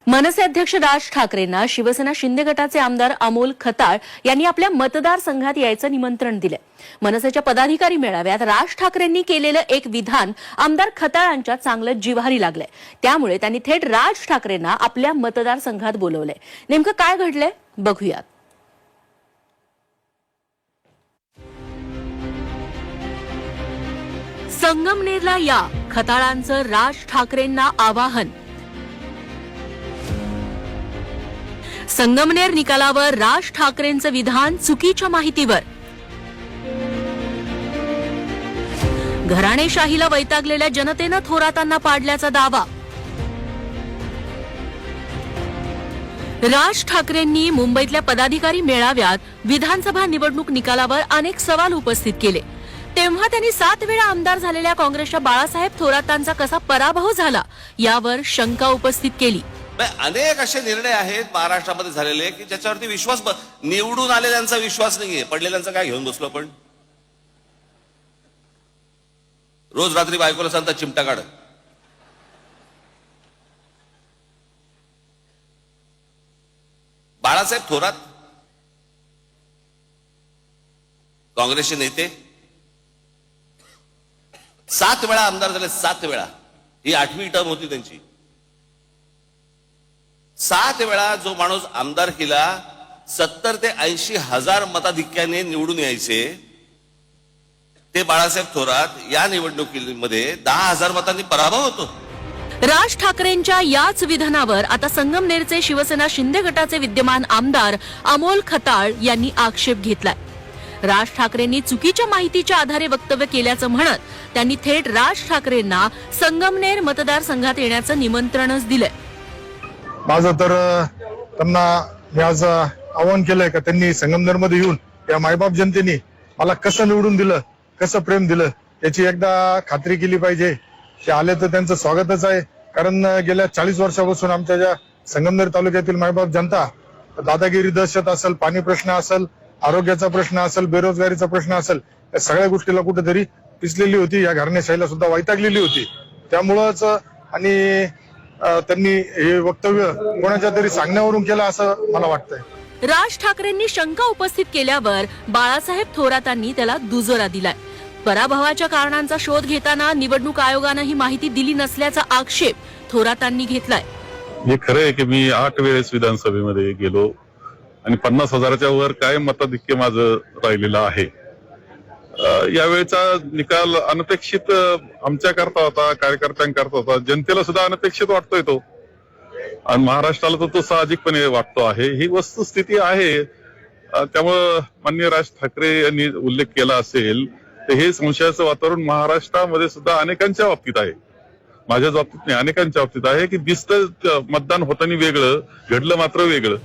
मनसे अध्यक्ष राज ठाकरेंना शिवसेना शिंदे गटाचे आमदार अमोल खताळ यांनी आपल्या मतदारसंघात यायचं निमंत्रण दिले। मनसेच्या पदाधिकारी मेळाव्यात राज ठाकरेंनी केलेलं एक विधान आमदार खताळांच्या चांगलं जिव्हारी लागलंय। त्यामुळे त्यांनी थेट राज ठाकरेंना आपल्या मतदारसंघात बोलवलंय। नेमकं काय घडलंय बघूयात। संगमनेरला या, खताळांचं राज ठाकरेंना आवाहन। संगमनेर निकालावर राज ठाकरेंचं विधान चुकीच्या माहितीवर। घराणेशाहीला वैतागलेल्या जनतेनं थोरातांना पाडल्याचा दावा। राज ठाकरेंनी मुंबईतल्या पदाधिकारी मेळाव्यात विधानसभा निवडणूक निकालावर अनेक सवाल उपस्थित केले। तेव्हा त्यांनी 7 वेळा आमदार झालेल्या काँग्रेसच्या बाळासाहेब थोरातांचा कसा पराभव झाला यावर शंका उपस्थित केली। अनेक असे निर्णय आहेत महाराष्ट्रामध्ये झालेले की ज्याच्यावरती विश्वास निवडून आलेल्यांचा विश्वास नाहीये, पडलेल्यांचा काय घेऊन बसलो आपण। रोज रात्री बायकोला सांगता चिमटा काढ। बाळासाहेब थोरात काँग्रेसचे नेते 7 वेळा आमदार झाले, 7 वेळा। ही 8वी टर्म होती त्यांची। 7 वेळा जो माणूस आमदार केला 70 ते 80 हजार मताधिक्याने निवडून यायचे ते बाळासाहेब थोरात या निवडणुकीमध्ये 10,000 मतांनी पराभव होतो। राज ठाकरेंच्या याच विधानावर आता संगमनेरचे शिवसेना शिंदे गटाचे विद्यमान आमदार अमोल खताळ यांनी आक्षेप घेतलाय। राज ठाकरेंनी चुकीच्या माहितीच्या आधारे वक्तव्य केल्याचं म्हणत त्यांनी थेट राज ठाकरेंना संगमनेर मतदारसंघात येण्याचं निमंत्रणच दिलंय। माझं तर त्यांना मी आज आवाहन केलंय का त्यांनी संगमनेरमध्ये येऊन या मायबाप जनतेने मला कसं निवडून दिलं, कसं प्रेम दिलं याची एकदा खात्री केली पाहिजे। ते आले तर त्यांचं स्वागतच आहे, कारण गेल्या 40 वर्षापासून आमच्या ज्या संगमनेर तालुक्यातील मायबाप जनता दादागिरी दहशत असेल, पाणी प्रश्न असेल, आरोग्याचा प्रश्न असेल, बेरोजगारीचा प्रश्न असेल, या सगळ्या गोष्टीला कुठेतरी पिसलेली होती। या घराणेशाहीला सुद्धा वैतागलेली होती। त्यामुळंच आणि त्यांनी हे वक्तव्य कोणाच्या तरी सांगण्यावरून केलं असं मला वाटतंय। राज ठाकरेंनी शंका उपस्थित केल्यावर बाळासाहेब थोरातांनी त्याला दुजोरा दिलाय। पराभवाच्या कारणांचा शोध घेताना निवडणूक आयोगानं ही माहिती दिली नसल्याचा आक्षेप थोरातांनी घेतलाय। हे खरं आहे की मी 8 वेळेस विधानसभेमध्ये गेलो आणि 50,000च्या वर काय मताधिक्य माझं राहिलेलं आहे। यावेळेचा निकाल अनपेक्षित आमच्याकरता होता, कार्यकर्त्यांकरता होता, जनतेला सुद्धा अनपेक्षित वाटतोय तो, आणि महाराष्ट्राला तर तो साहजिकपणे वाटतो आहे। ही वस्तुस्थिती आहे। त्यामुळं माननीय राज ठाकरे यांनी उल्लेख केला असेल तर हे संशयाचं वातावरण महाराष्ट्रामध्ये सुद्धा अनेकांच्या बाबतीत आहे। माझ्याच बाबतीत नाही, अनेकांच्या बाबतीत आहे की दिसतं मतदान होताना वेगळं, घडलं मात्र वेगळं।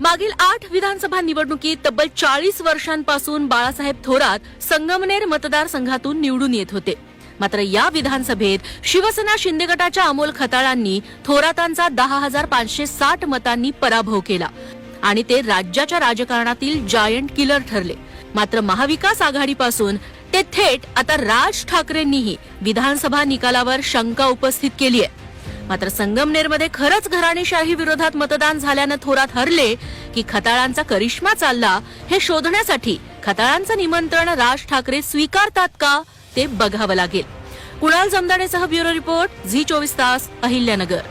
मागील 8 विधानसभा निवडणुकीत तब्बल 40 वर्षांपासून बाळासाहेब थोरात संगमनेर मतदारसंघातून निवडून येत होते। मात्र या विधानसभेत शिवसेना शिंदे गटाच्या अमोल खताळांनी थोरातांचा 10,560 मतांनी पराभव केला आणि ते राज्याच्या राजकारणातील जायंट किलर ठरले। मात्र महाविकास आघाडीपासून ते थेट आता राज ठाकरेंनीही विधानसभा निकालावर शंका उपस्थित केली आहे। मात्र संगमनेरमध्ये खरंच घराणेशाही विरोधात मतदान झाल्यानं थोरात हरले की खताळांचा करिश्मा चालला हे शोधण्यासाठी खताळांचं निमंत्रण राज ठाकरे स्वीकारतात का ते बघावं लागेल। कुणाल जमदाडेसह ब्युरो रिपोर्ट, झी 24 तास, अहिल्यानगर।